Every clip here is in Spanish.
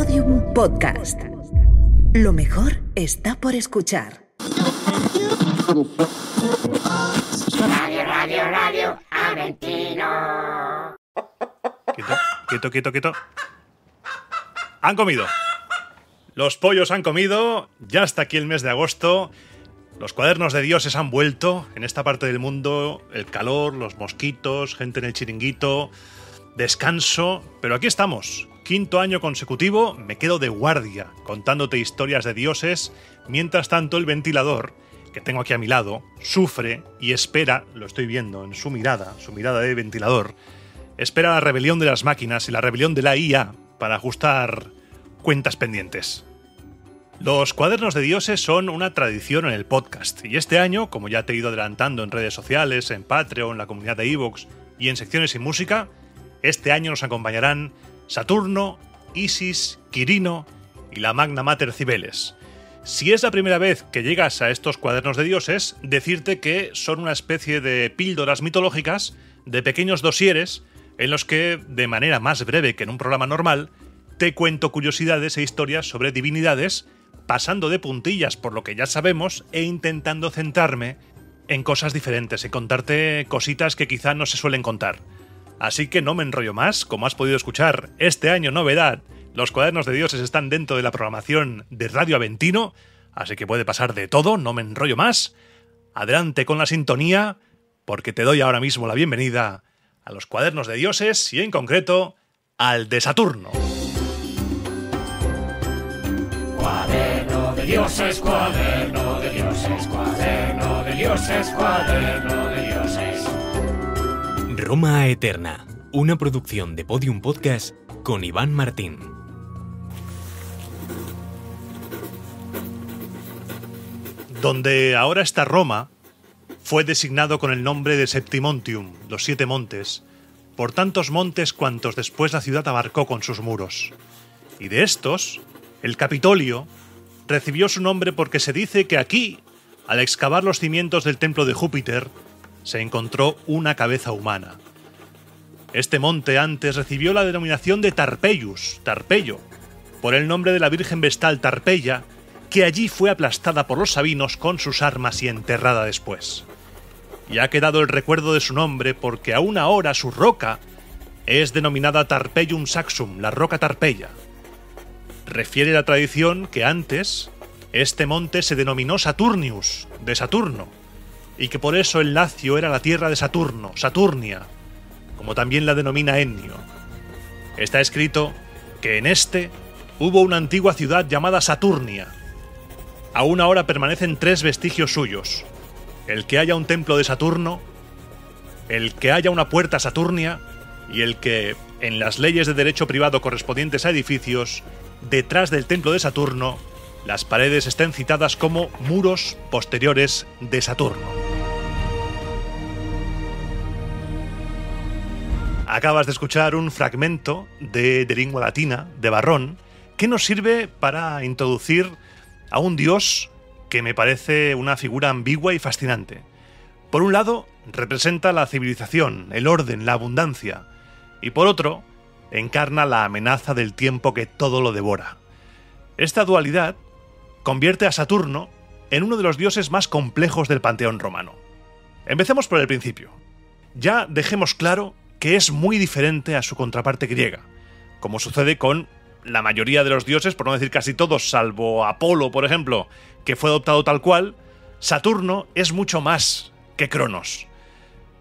Podium Podcast. Lo mejor está por escuchar. Radio Aventino. Quieto. Han comido. Los pollos han comido. Ya está aquí el mes de agosto. Los cuadernos de dioses han vuelto. En esta parte del mundo, el calor, los mosquitos, gente en el chiringuito, descanso. Pero aquí estamos. 5º año consecutivo, me quedo de guardia, contándote historias de dioses. Mientras tanto, el ventilador, que tengo aquí a mi lado, sufre y espera, lo estoy viendo en su mirada de ventilador, espera la rebelión de las máquinas y la rebelión de la IA para ajustar cuentas pendientes. Los cuadernos de dioses son una tradición en el podcast, y este año, como ya te he ido adelantando en redes sociales, en Patreon, la comunidad de iVoox y en secciones y música, este año nos acompañarán Saturno, Isis, Quirino y la Magna Mater Cibeles. Si es la primera vez que llegas a estos cuadernos de dioses, decirte que son una especie de píldoras mitológicas, de pequeños dosieres, en los que, de manera más breve que en un programa normal, te cuento curiosidades e historias sobre divinidades, pasando de puntillas por lo que ya sabemos e intentando centrarme en cosas diferentes, en contarte cositas que quizá no se suelen contar. Así que no me enrollo más, como has podido escuchar, este año novedad, los cuadernos de dioses están dentro de la programación de Radio Aventino, así que puede pasar de todo, no me enrollo más. Adelante con la sintonía, porque te doy ahora mismo la bienvenida a los cuadernos de dioses y en concreto al de Saturno. Cuaderno de dioses, cuaderno de dioses, cuaderno de dioses, cuaderno de dioses. Roma Eterna, una producción de Podium Podcast con Iván Martín. Donde ahora está Roma, fue designado con el nombre de Septimontium, los 7 montes, por tantos montes cuantos después la ciudad abarcó con sus muros. Y de estos, el Capitolio recibió su nombre porque se dice que aquí, al excavar los cimientos del templo de Júpiter, se encontró una cabeza humana. Este monte antes recibió la denominación de Tarpello, por el nombre de la Virgen Vestal Tarpeia, que allí fue aplastada por los sabinos con sus armas y enterrada después. Y ha quedado el recuerdo de su nombre porque aún ahora su roca es denominada Tarpeium Saxum, la roca Tarpeia. Refiere la tradición que antes este monte se denominó Saturnius, de Saturno, y que por eso el Lacio era la tierra de Saturno, Saturnia, como también la denomina Ennio. Está escrito que en este hubo una antigua ciudad llamada Saturnia. Aún ahora permanecen 3 vestigios suyos: el que haya un templo de Saturno, el que haya una puerta Saturnia y el que, en las leyes de derecho privado correspondientes a edificios, detrás del templo de Saturno, las paredes estén citadas como muros posteriores de Saturno. Acabas de escuchar un fragmento de lengua latina, de Varrón, que nos sirve para introducir a un dios que me parece una figura ambigua y fascinante. Por un lado, representa la civilización, el orden, la abundancia, y por otro, encarna la amenaza del tiempo que todo lo devora. Esta dualidad convierte a Saturno en uno de los dioses más complejos del panteón romano. Empecemos por el principio. Ya dejemos claro que es muy diferente a su contraparte griega, como sucede con la mayoría de los dioses, por no decir casi todos, salvo Apolo, por ejemplo, que fue adoptado tal cual. Saturno es mucho más que Cronos.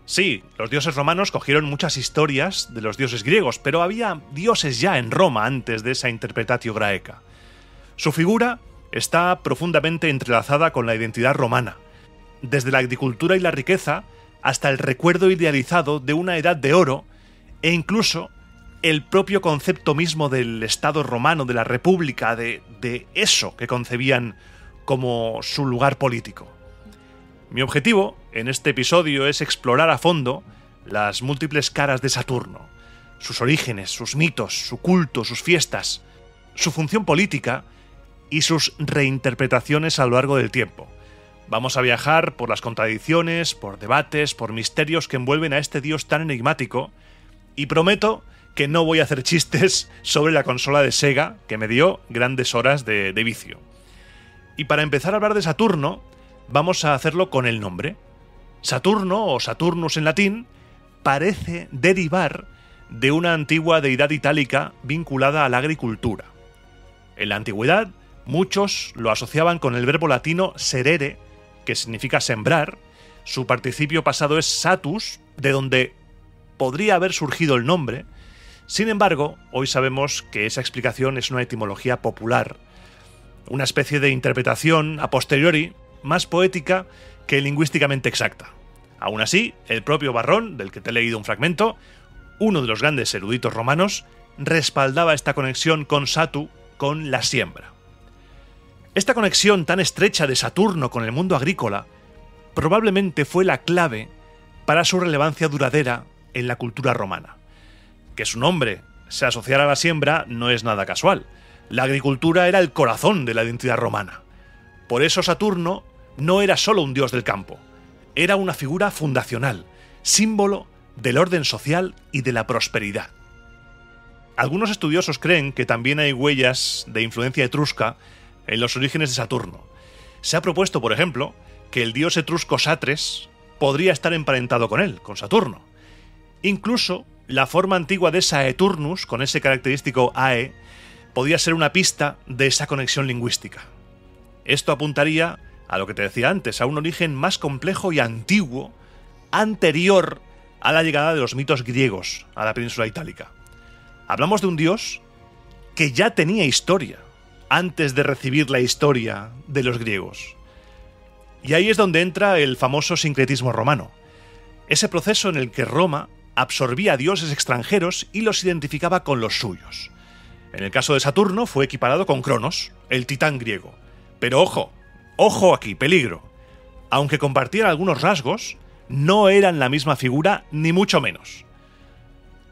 Sí, los dioses romanos cogieron muchas historias de los dioses griegos, pero había dioses ya en Roma antes de esa interpretatio graeca. Su figura está profundamente entrelazada con la identidad romana, desde la agricultura y la riqueza hasta el recuerdo idealizado de una edad de oro e incluso el propio concepto mismo del Estado romano, de la República, de eso que concebían como su lugar político. Mi objetivo en este episodio es explorar a fondo las múltiples caras de Saturno, sus orígenes, sus mitos, su culto, sus fiestas, su función política y sus reinterpretaciones a lo largo del tiempo. Vamos a viajar por las contradicciones, por debates, por misterios que envuelven a este dios tan enigmático, y prometo que no voy a hacer chistes sobre la consola de Sega, que me dio grandes horas de vicio. Y para empezar a hablar de Saturno, vamos a hacerlo con el nombre. Saturno, o Saturnus en latín, parece derivar de una antigua deidad itálica vinculada a la agricultura. En la antigüedad, muchos lo asociaban con el verbo latino serere, que significa sembrar. Su participio pasado es satus, de donde podría haber surgido el nombre. Sin embargo, hoy sabemos que esa explicación es una etimología popular, una especie de interpretación a posteriori más poética que lingüísticamente exacta. Aún así, el propio Varrón, del que te he leído un fragmento, uno de los grandes eruditos romanos, respaldaba esta conexión con Satu, con la siembra. Esta conexión tan estrecha de Saturno con el mundo agrícola probablemente fue la clave para su relevancia duradera en la cultura romana. Que su nombre se asociara a la siembra no es nada casual. La agricultura era el corazón de la identidad romana. Por eso Saturno no era solo un dios del campo, era una figura fundacional, símbolo del orden social y de la prosperidad. Algunos estudiosos creen que también hay huellas de influencia etrusca en los orígenes de Saturno. Se ha propuesto, por ejemplo, que el dios etrusco Satres podría estar emparentado con él, con Saturno. Incluso la forma antigua de Saeturnus, con ese característico ae, podía ser una pista de esa conexión lingüística. Esto apuntaría a lo que te decía antes, a un origen más complejo y antiguo, anterior a la llegada de los mitos griegos a la península itálica. Hablamos de un dios que ya tenía historia antes de recibir la historia de los griegos. Y ahí es donde entra el famoso sincretismo romano, ese proceso en el que Roma absorbía dioses extranjeros y los identificaba con los suyos. En el caso de Saturno fue equiparado con Cronos, el titán griego. Pero ojo aquí, peligro. Aunque compartían algunos rasgos, no eran la misma figura, ni mucho menos.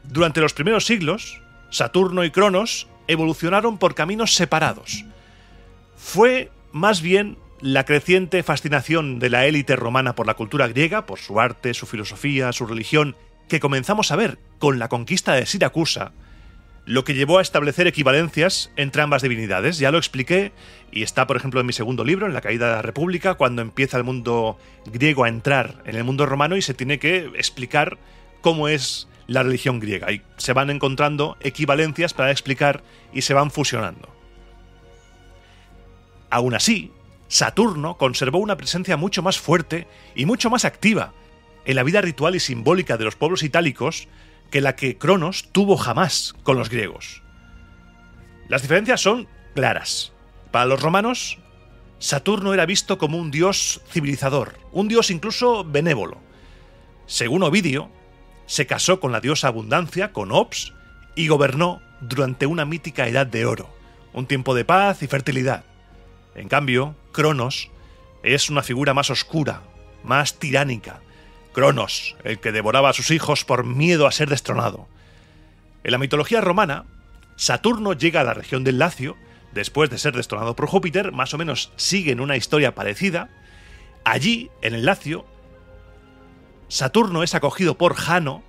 Durante los primeros siglos, Saturno y Cronos evolucionaron por caminos separados. Fue más bien la creciente fascinación de la élite romana por la cultura griega, por su arte, su filosofía, su religión, que comenzamos a ver con la conquista de Siracusa, lo que llevó a establecer equivalencias entre ambas divinidades. Ya lo expliqué, y está, por ejemplo, en mi segundo libro, en La caída de la República, cuando empieza el mundo griego a entrar en el mundo romano y se tiene que explicar cómo es la religión griega. Y se van encontrando equivalencias para explicar y se van fusionando. Aún así, Saturno conservó una presencia mucho más fuerte y mucho más activa en la vida ritual y simbólica de los pueblos itálicos que la que Cronos tuvo jamás con los griegos. Las diferencias son claras. Para los romanos, Saturno era visto como un dios civilizador, un dios incluso benévolo. Según Ovidio, se casó con la diosa Abundancia, con Ops, y gobernó durante una mítica edad de oro, un tiempo de paz y fertilidad. En cambio, Cronos es una figura más oscura, más tiránica. Cronos, el que devoraba a sus hijos por miedo a ser destronado. En la mitología romana, Saturno llega a la región del Lacio, después de ser destronado por Júpiter, más o menos siguen una historia parecida. Allí, en el Lacio, Saturno es acogido por Jano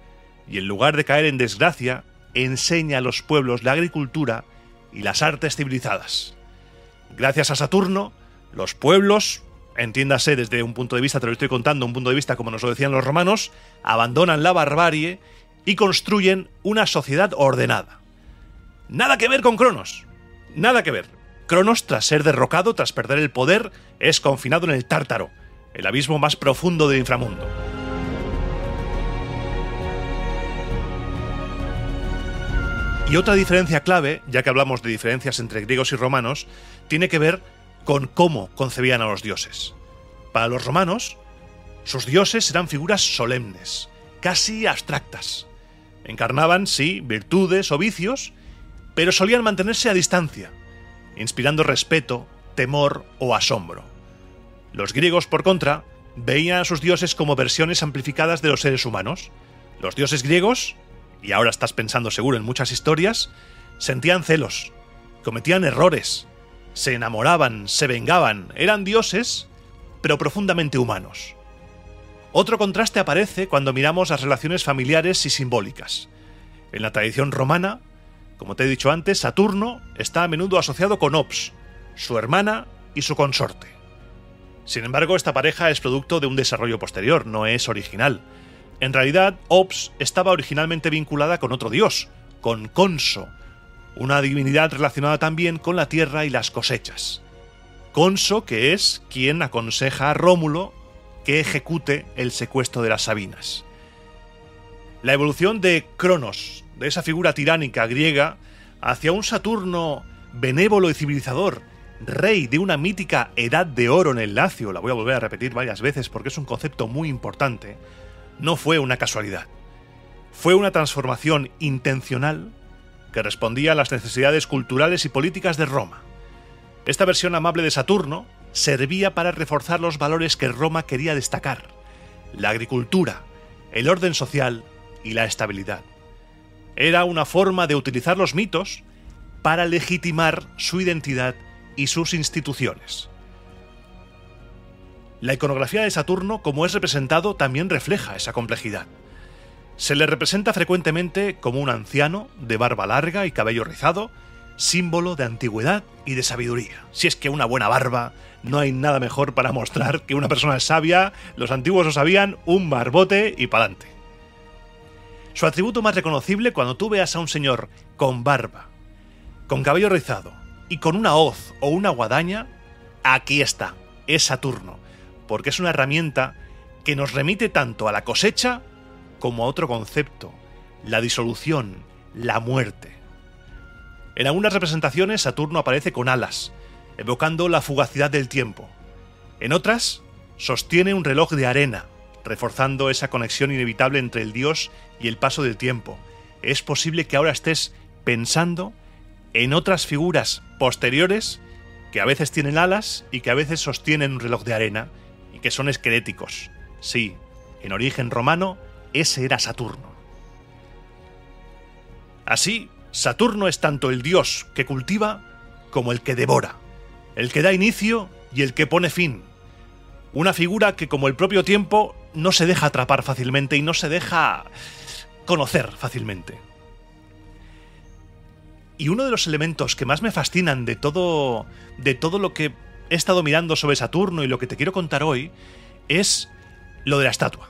y en lugar de caer en desgracia, enseña a los pueblos la agricultura y las artes civilizadas. Gracias a Saturno, los pueblos, entiéndase desde un punto de vista, te lo estoy contando, un punto de vista como nos lo decían los romanos, abandonan la barbarie y construyen una sociedad ordenada. Nada que ver con Cronos, nada que ver. Cronos, tras ser derrocado, tras perder el poder, es confinado en el Tártaro, el abismo más profundo del inframundo. Y otra diferencia clave, ya que hablamos de diferencias entre griegos y romanos, tiene que ver con cómo concebían a los dioses. Para los romanos, sus dioses eran figuras solemnes, casi abstractas. Encarnaban, sí, virtudes o vicios, pero solían mantenerse a distancia, inspirando respeto, temor o asombro. Los griegos, por contra, veían a sus dioses como versiones amplificadas de los seres humanos. Los dioses griegos, y ahora estás pensando seguro en muchas historias, sentían celos, cometían errores, se enamoraban, se vengaban, eran dioses, pero profundamente humanos. Otro contraste aparece cuando miramos las relaciones familiares y simbólicas. En la tradición romana, como te he dicho antes, Saturno está a menudo asociado con Ops, su hermana y su consorte. Sin embargo, esta pareja es producto de un desarrollo posterior, no es original. En realidad, Ops estaba originalmente vinculada con otro dios, con Conso, una divinidad relacionada también con la tierra y las cosechas. Conso, que es quien aconseja a Rómulo que ejecute el secuestro de las Sabinas. La evolución de Cronos, de esa figura tiránica griega, hacia un Saturno benévolo y civilizador, rey de una mítica edad de oro en el Lacio, la voy a volver a repetir varias veces porque es un concepto muy importante, no fue una casualidad. Fue una transformación intencional que respondía a las necesidades culturales y políticas de Roma. Esta versión amable de Saturno servía para reforzar los valores que Roma quería destacar: la agricultura, el orden social y la estabilidad. Era una forma de utilizar los mitos para legitimar su identidad y sus instituciones. La iconografía de Saturno, como es representado, también refleja esa complejidad. Se le representa frecuentemente como un anciano de barba larga y cabello rizado, símbolo de antigüedad y de sabiduría. Si es que una buena barba, no hay nada mejor para mostrar que una persona es sabia. Los antiguos lo sabían, un barbote y pa'lante. Su atributo más reconocible, cuando tú veas a un señor con barba, con cabello rizado y con una hoz o una guadaña, aquí está, es Saturno, porque es una herramienta que nos remite tanto a la cosecha como a otro concepto: la disolución, la muerte. En algunas representaciones Saturno aparece con alas, evocando la fugacidad del tiempo. En otras, sostiene un reloj de arena, reforzando esa conexión inevitable entre el dios y el paso del tiempo. Es posible que ahora estés pensando en otras figuras posteriores que a veces tienen alas y que a veces sostienen un reloj de arena y que son esqueléticos. Sí, en origen romano, ese era Saturno. Así, Saturno es tanto el dios que cultiva como el que devora, el que da inicio y el que pone fin. Una figura que, como el propio tiempo, no se deja atrapar fácilmente y no se deja conocer fácilmente. Y uno de los elementos que más me fascinan de todo lo que he estado mirando sobre Saturno y lo que te quiero contar hoy es lo de la estatua.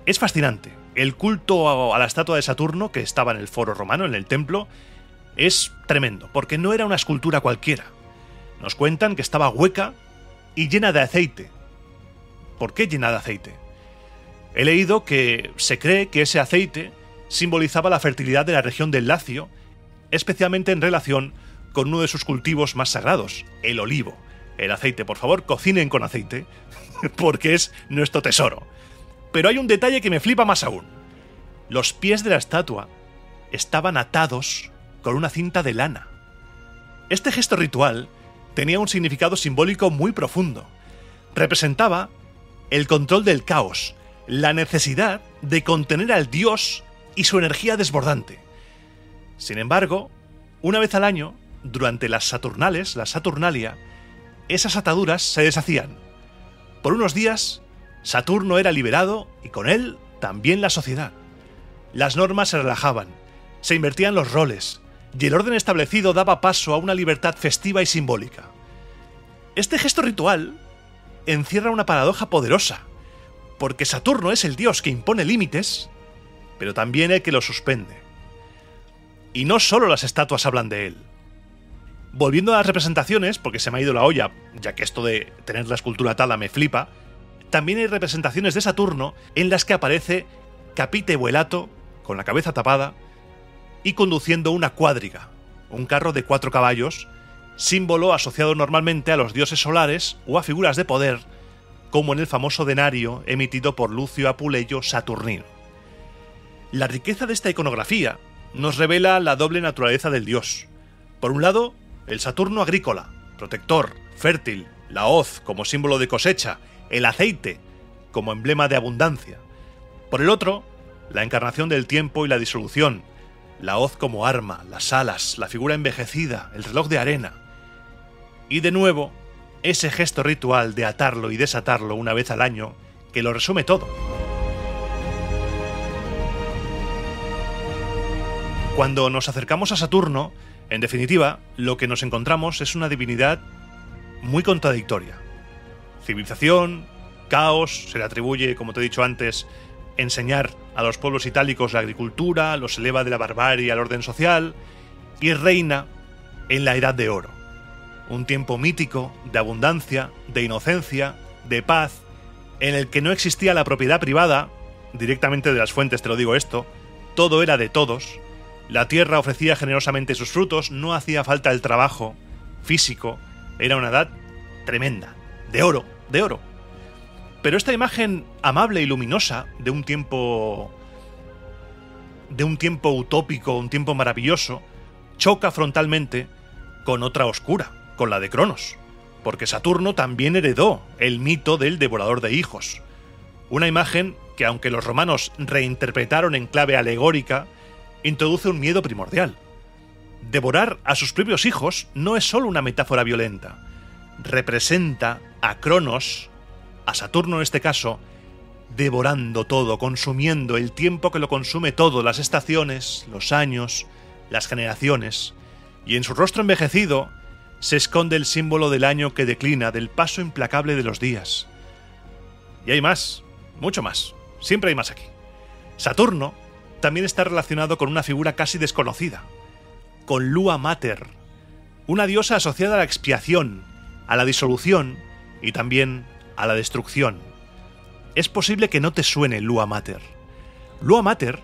Es fascinante. El culto a la estatua de Saturno, que estaba en el foro romano, en el templo, es tremendo, porque no era una escultura cualquiera. Nos cuentan que estaba hueca y llena de aceite. ¿Por qué llena de aceite? He leído que se cree que ese aceite simbolizaba la fertilidad de la región del Lacio, especialmente en relación con uno de sus cultivos más sagrados, el olivo. El aceite, por favor, cocinen con aceite, porque es nuestro tesoro. Pero hay un detalle que me flipa más aún. Los pies de la estatua estaban atados con una cinta de lana. Este gesto ritual tenía un significado simbólico muy profundo. Representaba el control del caos, la necesidad de contener al dios y su energía desbordante. Sin embargo, una vez al año, durante las Saturnales, la Saturnalia, esas ataduras se deshacían. Por unos días, Saturno era liberado y con él también la sociedad. Las normas se relajaban, se invertían los roles y el orden establecido daba paso a una libertad festiva y simbólica. Este gesto ritual encierra una paradoja poderosa, porque Saturno es el dios que impone límites, pero también el que los suspende. Y no solo las estatuas hablan de él. Volviendo a las representaciones, porque se me ha ido la olla, ya que esto de tener la escultura tala me flipa, también hay representaciones de Saturno en las que aparece Capite Vuelato, con la cabeza tapada, y conduciendo una cuadriga, un carro de 4 caballos, símbolo asociado normalmente a los dioses solares o a figuras de poder, como en el famoso denario emitido por Lucio Apuleyo Saturnino. La riqueza de esta iconografía nos revela la doble naturaleza del dios. Por un lado, el Saturno agrícola, protector, fértil, la hoz como símbolo de cosecha, el aceite como emblema de abundancia. Por el otro, la encarnación del tiempo y la disolución, la hoz como arma, las alas, la figura envejecida, el reloj de arena. Y de nuevo, ese gesto ritual de atarlo y desatarlo una vez al año, que lo resume todo. Cuando nos acercamos a Saturno, en definitiva, lo que nos encontramos es una divinidad muy contradictoria. Civilización, caos, se le atribuye, como te he dicho antes, enseñar a los pueblos itálicos la agricultura, los eleva de la barbarie al orden social, y reina en la Edad de Oro. Un tiempo mítico, de abundancia, de inocencia, de paz, en el que no existía la propiedad privada, directamente de las fuentes te lo digo esto, todo era de todos, la tierra ofrecía generosamente sus frutos, no hacía falta el trabajo físico, era una edad tremenda, de oro, de oro. Pero esta imagen amable y luminosa de un tiempo utópico, un tiempo maravilloso, choca frontalmente con otra oscura, con la de Cronos, porque Saturno también heredó el mito del devorador de hijos. Una imagen que, aunque los romanos reinterpretaron en clave alegórica, introduce un miedo primordial. Devorar a sus propios hijos no es solo una metáfora violenta, representa a Cronos, a Saturno en este caso, devorando todo, consumiendo el tiempo que lo consume todo, las estaciones, los años, las generaciones, y en su rostro envejecido se esconde el símbolo del año que declina, del paso implacable de los días. Y hay más, mucho más, siempre hay más aquí. Saturno también está relacionado con una figura casi desconocida, con Lua Mater, una diosa asociada a la expiación, a la disolución y también a la destrucción. Es posible que no te suene Lua Mater. Lua Mater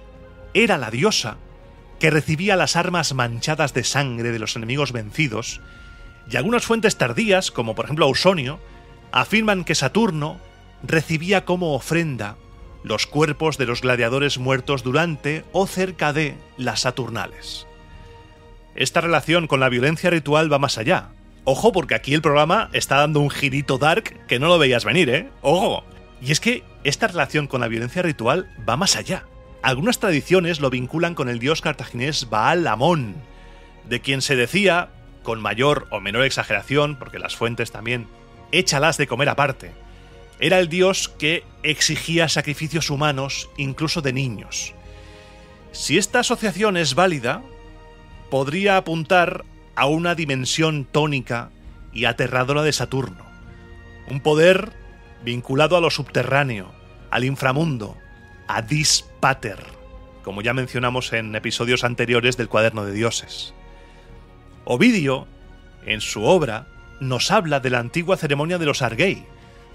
era la diosa que recibía las armas manchadas de sangre de los enemigos vencidos, y algunas fuentes tardías, como por ejemplo Ausonio, afirman que Saturno recibía como ofrenda los cuerpos de los gladiadores muertos durante o cerca de las Saturnales. Esta relación con la violencia ritual va más allá. Ojo, porque aquí el programa está dando un girito dark que no lo veías venir, ¿eh? ¡Ojo! Y es que esta relación con la violencia ritual va más allá. Algunas tradiciones lo vinculan con el dios cartaginés Baal Amón, de quien se decía, con mayor o menor exageración, porque las fuentes también échalas de comer aparte, era el dios que exigía sacrificios humanos, incluso de niños. Si esta asociación es válida, podría apuntar a una dimensión tónica y aterradora de Saturno. Un poder vinculado a lo subterráneo, al inframundo, a Dis Pater, como ya mencionamos en episodios anteriores del Cuaderno de Dioses. Ovidio, en su obra, nos habla de la antigua ceremonia de los Argei,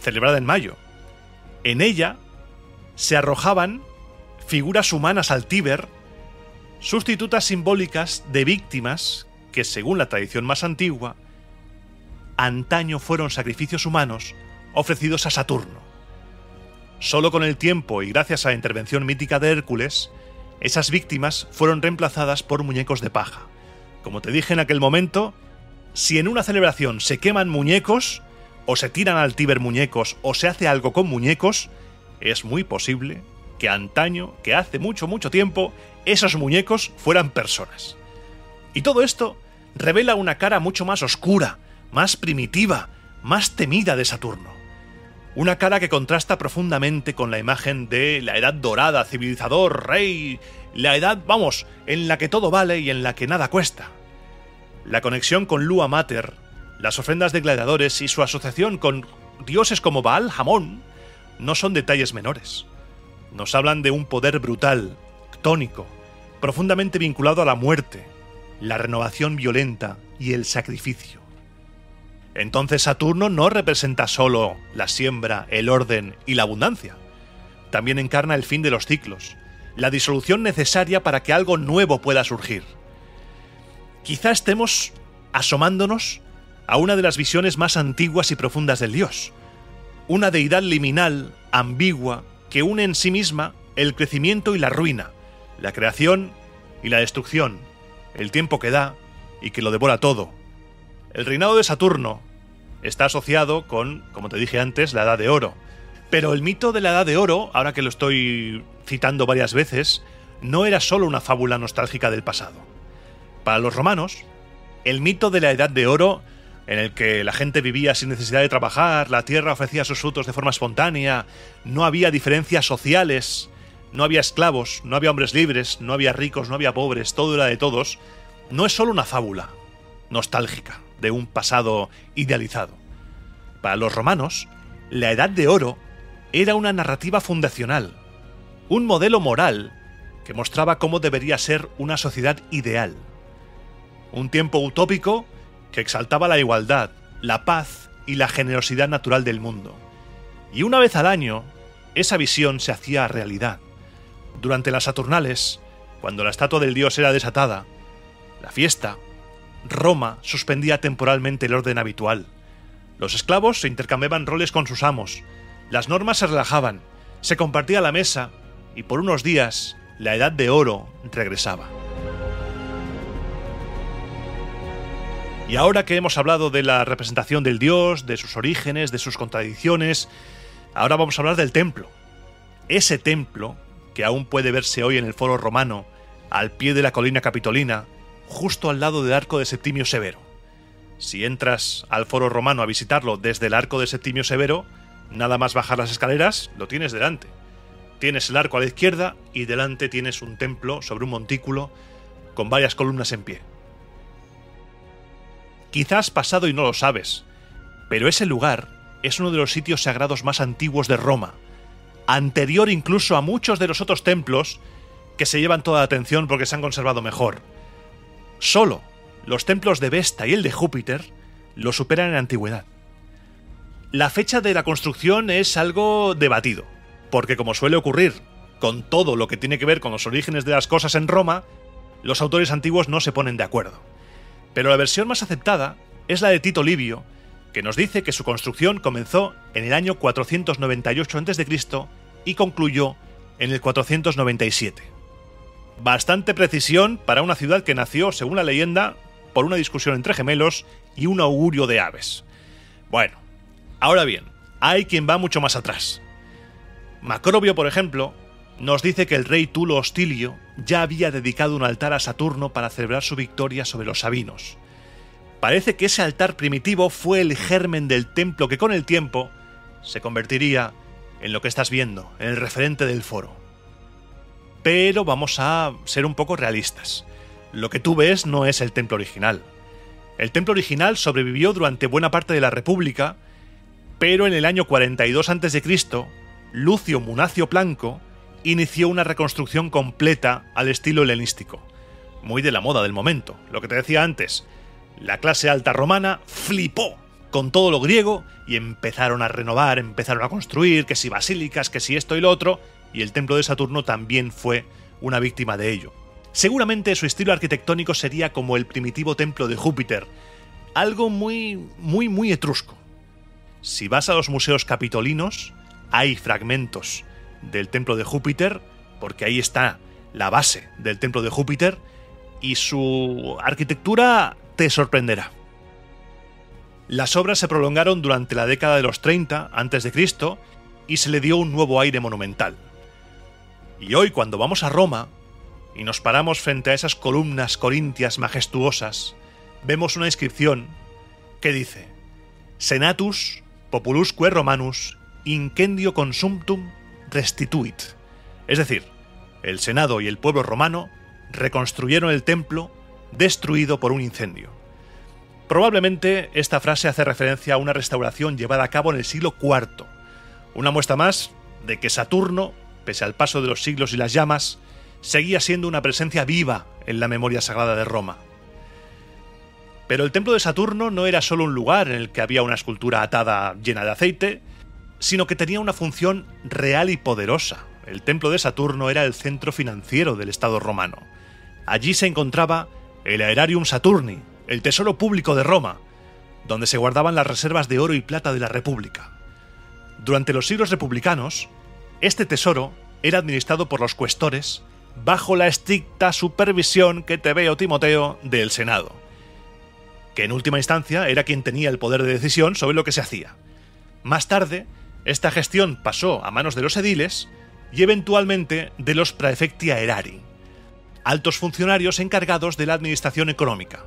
celebrada en mayo. En ella se arrojaban figuras humanas al Tíber, sustitutas simbólicas de víctimas que, según la tradición más antigua, antaño fueron sacrificios humanos ofrecidos a Saturno. Solo con el tiempo y gracias a la intervención mítica de Hércules, esas víctimas fueron reemplazadas por muñecos de paja. Como te dije en aquel momento, si en una celebración se queman muñecos, o se tiran al Tíber muñecos, o se hace algo con muñecos, es muy posible que antaño, que hace mucho, mucho tiempo, esos muñecos fueran personas. Y todo esto revela una cara mucho más oscura, más primitiva, más temida de Saturno. Una cara que contrasta profundamente con la imagen de la edad dorada, civilizador, rey, la edad, vamos, en la que todo vale y en la que nada cuesta. La conexión con Lua Mater, las ofrendas de gladiadores y su asociación con dioses como Baal Amón no son detalles menores. Nos hablan de un poder brutal, tónico, profundamente vinculado a la muerte, la renovación violenta y el sacrificio. Entonces Saturno no representa solo la siembra, el orden y la abundancia. También encarna el fin de los ciclos, la disolución necesaria para que algo nuevo pueda surgir. Quizá estemos asomándonos a una de las visiones más antiguas y profundas del dios, una deidad liminal, ambigua, que une en sí misma el crecimiento y la ruina, la creación y la destrucción, el tiempo que da y que lo devora todo. El reinado de Saturno está asociado con, como te dije antes, la Edad de Oro. Pero el mito de la Edad de Oro, ahora que lo estoy citando varias veces, no era solo una fábula nostálgica del pasado. Para los romanos, el mito de la Edad de Oro, en el que la gente vivía sin necesidad de trabajar, la tierra ofrecía sus frutos de forma espontánea, no había diferencias sociales, no había esclavos, no había hombres libres, no había ricos, no había pobres, todo era de todos, no es solo una fábula nostálgica de un pasado idealizado. Para los romanos, la Edad de Oro era una narrativa fundacional, un modelo moral que mostraba cómo debería ser una sociedad ideal. Un tiempo utópico que exaltaba la igualdad, la paz y la generosidad natural del mundo. Y una vez al año, esa visión se hacía realidad. Durante las Saturnales, cuando la estatua del dios era desatada, la fiesta, Roma suspendía temporalmente el orden habitual. Los esclavos se intercambiaban roles con sus amos, las normas se relajaban, se compartía la mesa y por unos días la Edad de Oro regresaba. Y ahora que hemos hablado de la representación del dios, de sus orígenes, de sus contradicciones, ahora vamos a hablar del templo. Ese templo, que aún puede verse hoy en el Foro Romano, al pie de la colina capitolina, justo al lado del Arco de Septimio Severo. Si entras al Foro Romano a visitarlo desde el Arco de Septimio Severo, nada más bajar las escaleras, lo tienes delante. Tienes el arco a la izquierda y delante tienes un templo sobre un montículo con varias columnas en pie. Quizás has pasado y no lo sabes, pero ese lugar es uno de los sitios sagrados más antiguos de Roma, anterior incluso a muchos de los otros templos que se llevan toda la atención porque se han conservado mejor. Solo los templos de Vesta y el de Júpiter lo superan en antigüedad. La fecha de la construcción es algo debatido, porque como suele ocurrir con todo lo que tiene que ver con los orígenes de las cosas en Roma, los autores antiguos no se ponen de acuerdo. Pero la versión más aceptada es la de Tito Livio, que nos dice que su construcción comenzó en el año 498 a.C. y concluyó en el 497. Bastante precisión para una ciudad que nació, según la leyenda, por una discusión entre gemelos y un augurio de aves. Bueno, ahora bien, hay quien va mucho más atrás. Macrobio, por ejemplo, nos dice que el rey Tulo Hostilio ya había dedicado un altar a Saturno para celebrar su victoria sobre los sabinos. Parece que ese altar primitivo fue el germen del templo que con el tiempo se convertiría en lo que estás viendo, en el referente del foro. Pero vamos a ser un poco realistas. Lo que tú ves no es el templo original. El templo original sobrevivió durante buena parte de la República, pero en el año 42 a.C., Lucio Munacio Planco inició una reconstrucción completa al estilo helenístico, muy de la moda del momento. Lo que te decía antes, la clase alta romana flipó con todo lo griego y empezaron a renovar, empezaron a construir, que si basílicas, que si esto y lo otro, y el templo de Saturno también fue una víctima de ello. Seguramente su estilo arquitectónico sería como el primitivo templo de Júpiter, algo muy etrusco. Si vas a los museos capitolinos, hay fragmentos del templo de Júpiter, porque ahí está la base del templo de Júpiter, y su arquitectura te sorprenderá. Las obras se prolongaron durante la década de los 30 a.C. y se le dio un nuevo aire monumental. Y hoy, cuando vamos a Roma y nos paramos frente a esas columnas corintias majestuosas, vemos una inscripción que dice: Senatus populusque Romanus incendio consumptum restituit. Es decir, el Senado y el pueblo romano reconstruyeron el templo destruido por un incendio. Probablemente esta frase hace referencia a una restauración llevada a cabo en el siglo IV, una muestra más de que Saturno, pese al paso de los siglos y las llamas, seguía siendo una presencia viva en la memoria sagrada de Roma. Pero el templo de Saturno no era solo un lugar en el que había una escultura atada llena de aceite, sino que tenía una función real y poderosa. El templo de Saturno era el centro financiero del Estado romano. Allí se encontraba el Aerarium Saturni, el tesoro público de Roma, donde se guardaban las reservas de oro y plata de la República. Durante los siglos republicanos, este tesoro era administrado por los cuestores bajo la estricta supervisión, que te veo, Timoteo, del Senado, que en última instancia era quien tenía el poder de decisión sobre lo que se hacía. Más tarde, esta gestión pasó a manos de los ediles y eventualmente de los praefecti aerari, altos funcionarios encargados de la administración económica.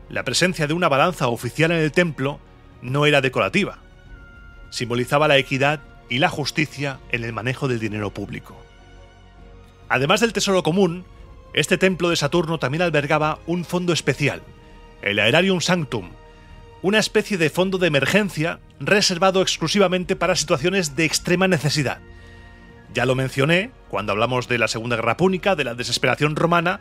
La presencia de una balanza oficial en el templo no era decorativa. Simbolizaba la equidad y la justicia en el manejo del dinero público. Además del tesoro común, este templo de Saturno también albergaba un fondo especial, el Aerarium Sanctum, una especie de fondo de emergencia reservado exclusivamente para situaciones de extrema necesidad. Ya lo mencioné cuando hablamos de la Segunda Guerra Púnica, de la desesperación romana,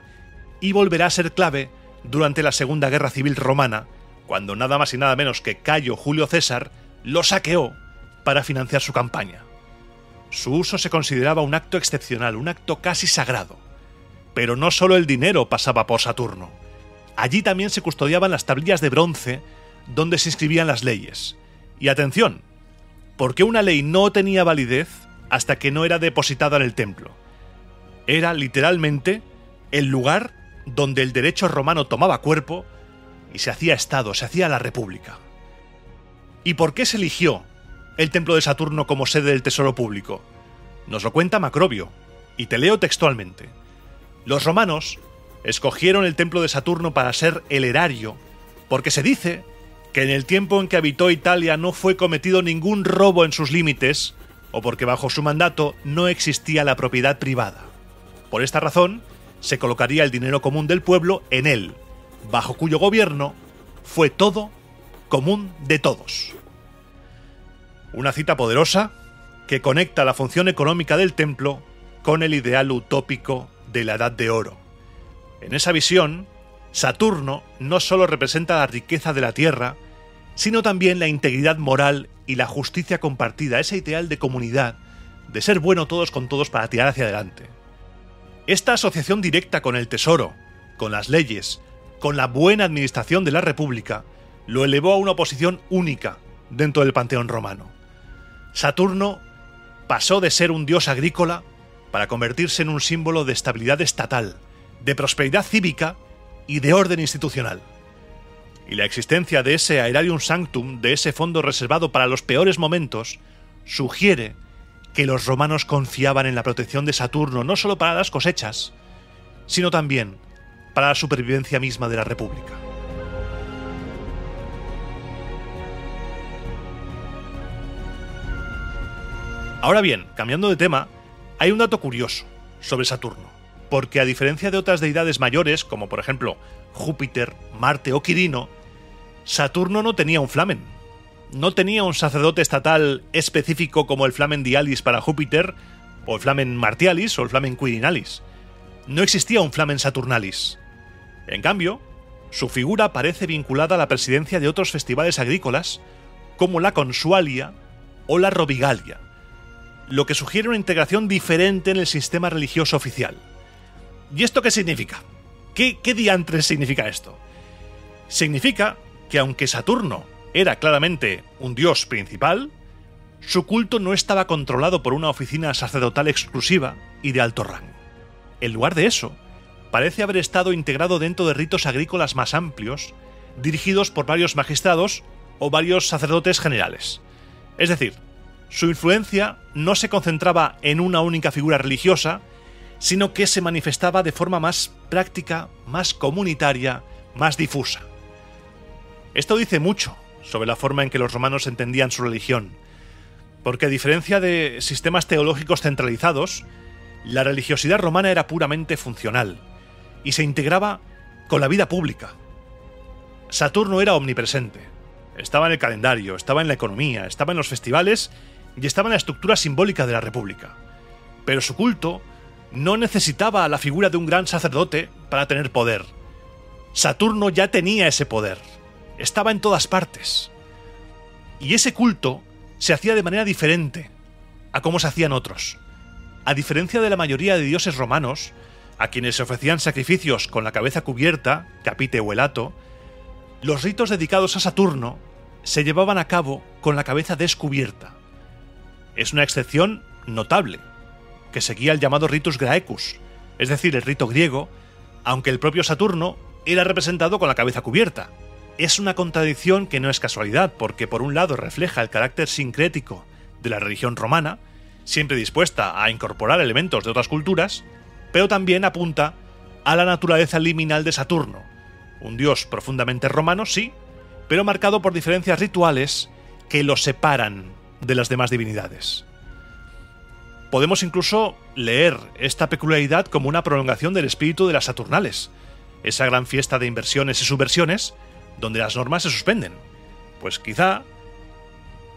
y volverá a ser clave durante la Segunda Guerra Civil Romana, cuando nada más y nada menos que Cayo Julio César lo saqueó para financiar su campaña. Su uso se consideraba un acto excepcional, un acto casi sagrado. Pero no solo el dinero pasaba por Saturno. Allí también se custodiaban las tablillas de bronce donde se inscribían las leyes. Y atención, porque una ley no tenía validez hasta que no era depositada en el templo. Era literalmente el lugar donde el derecho romano tomaba cuerpo y se hacía Estado, se hacía la República. ¿Y por qué se eligió el templo de Saturno como sede del tesoro público? Nos lo cuenta Macrobio, y te leo textualmente. Los romanos escogieron el templo de Saturno para ser el erario, porque se dice que en el tiempo en que habitó Italia no fue cometido ningún robo en sus límites, o porque bajo su mandato no existía la propiedad privada. Por esta razón, se colocaría el dinero común del pueblo en él, bajo cuyo gobierno fue todo común de todos. Una cita poderosa que conecta la función económica del templo con el ideal utópico de la Edad de Oro. En esa visión, Saturno no solo representa la riqueza de la tierra, sino también la integridad moral y la justicia compartida, ese ideal de comunidad, de ser bueno todos con todos para tirar hacia adelante. Esta asociación directa con el tesoro, con las leyes, con la buena administración de la República, lo elevó a una posición única dentro del panteón romano. Saturno pasó de ser un dios agrícola para convertirse en un símbolo de estabilidad estatal, de prosperidad cívica y de orden institucional. Y la existencia de ese Aerarium Sanctum, de ese fondo reservado para los peores momentos, sugiere que los romanos confiaban en la protección de Saturno no solo para las cosechas, sino también para la supervivencia misma de la República. Ahora bien, cambiando de tema, hay un dato curioso sobre Saturno, porque a diferencia de otras deidades mayores, como por ejemplo Júpiter, Marte o Quirino, Saturno no tenía un flamen. No tenía un sacerdote estatal específico como el Flamen Dialis para Júpiter, o el Flamen Martialis o el Flamen Quirinalis. No existía un Flamen Saturnalis. En cambio, su figura parece vinculada a la presidencia de otros festivales agrícolas, como la Consualia o la Robigalia, lo que sugiere una integración diferente en el sistema religioso oficial. ¿Y esto qué significa? ¿Qué diantres significa esto? Significa que aunque Saturno era claramente un dios principal, su culto no estaba controlado por una oficina sacerdotal exclusiva y de alto rango. En lugar de eso, parece haber estado integrado dentro de ritos agrícolas más amplios, dirigidos por varios magistrados o varios sacerdotes generales. Es decir, su influencia no se concentraba en una única figura religiosa, sino que se manifestaba de forma más práctica, más comunitaria, más difusa. Esto dice mucho sobre la forma en que los romanos entendían su religión, porque a diferencia de sistemas teológicos centralizados, la religiosidad romana era puramente funcional y se integraba con la vida pública. Saturno era omnipresente, estaba en el calendario, estaba en la economía, estaba en los festivales y estaba en la estructura simbólica de la República. Pero su culto no necesitaba la figura de un gran sacerdote para tener poder. Saturno ya tenía ese poder. Estaba en todas partes. Y ese culto se hacía de manera diferente a cómo se hacían otros. A diferencia de la mayoría de dioses romanos, a quienes se ofrecían sacrificios con la cabeza cubierta, capite o elato, los ritos dedicados a Saturno se llevaban a cabo con la cabeza descubierta. Es una excepción notable, que seguía el llamado ritus graecus, es decir, el rito griego, aunque el propio Saturno era representado con la cabeza cubierta. Es una contradicción que no es casualidad, porque por un lado refleja el carácter sincrético de la religión romana, siempre dispuesta a incorporar elementos de otras culturas, pero también apunta a la naturaleza liminal de Saturno, un dios profundamente romano, sí, pero marcado por diferencias rituales que lo separan de las demás divinidades. Podemos incluso leer esta peculiaridad como una prolongación del espíritu de las Saturnales, esa gran fiesta de inversiones y subversiones donde las normas se suspenden. Pues quizá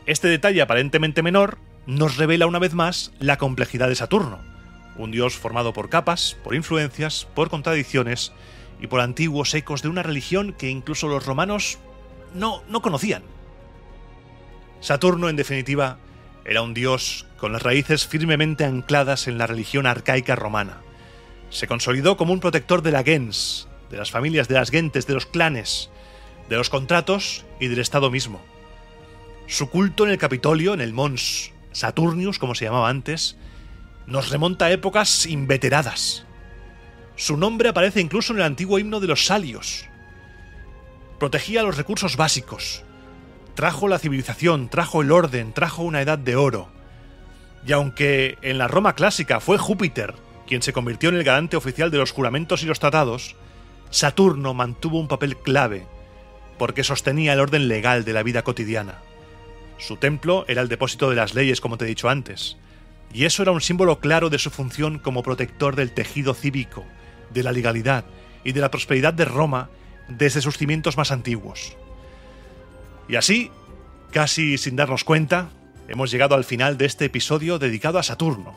este detalle aparentemente menor nos revela una vez más la complejidad de Saturno, un dios formado por capas, por influencias, por contradicciones y por antiguos ecos de una religión que incluso los romanos no conocían. Saturno, en definitiva, era un dios con las raíces firmemente ancladas en la religión arcaica romana. Se consolidó como un protector de la gens, de las familias, de las gentes, de los clanes, de los contratos y del Estado mismo. Su culto en el Capitolio, en el Mons Saturnius, como se llamaba antes, nos remonta a épocas inveteradas. Su nombre aparece incluso en el antiguo himno de los Salios. Protegía los recursos básicos, trajo la civilización, trajo el orden, trajo una edad de oro. Y aunque en la Roma clásica fue Júpiter quien se convirtió en el garante oficial de los juramentos y los tratados, Saturno mantuvo un papel clave porque sostenía el orden legal de la vida cotidiana. Su templo era el depósito de las leyes, como te he dicho antes, y eso era un símbolo claro de su función como protector del tejido cívico, de la legalidad y de la prosperidad de Roma desde sus cimientos más antiguos. Y así, casi sin darnos cuenta, hemos llegado al final de este episodio dedicado a Saturno.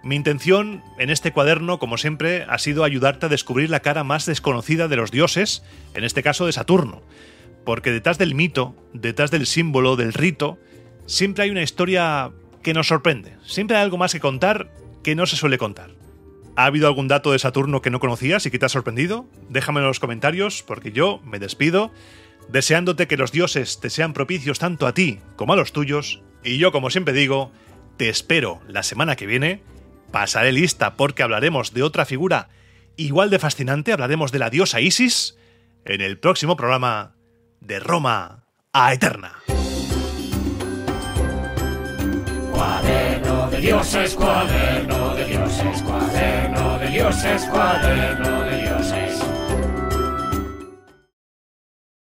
Mi intención en este cuaderno, como siempre, ha sido ayudarte a descubrir la cara más desconocida de los dioses, en este caso de Saturno, porque detrás del mito, detrás del símbolo, del rito, siempre hay una historia que nos sorprende, siempre hay algo más que contar que no se suele contar. ¿Ha habido algún dato de Saturno que no conocías y que te ha sorprendido? Déjamelo en los comentarios, porque yo me despido, deseándote que los dioses te sean propicios tanto a ti como a los tuyos, y yo, como siempre digo, te espero la semana que viene. Pasaré lista porque hablaremos de otra figura igual de fascinante, hablaremos de la diosa Isis en el próximo programa de Roma a Eterna. Cuaderno de dioses, cuaderno de dioses, cuaderno de dioses, cuaderno de dioses.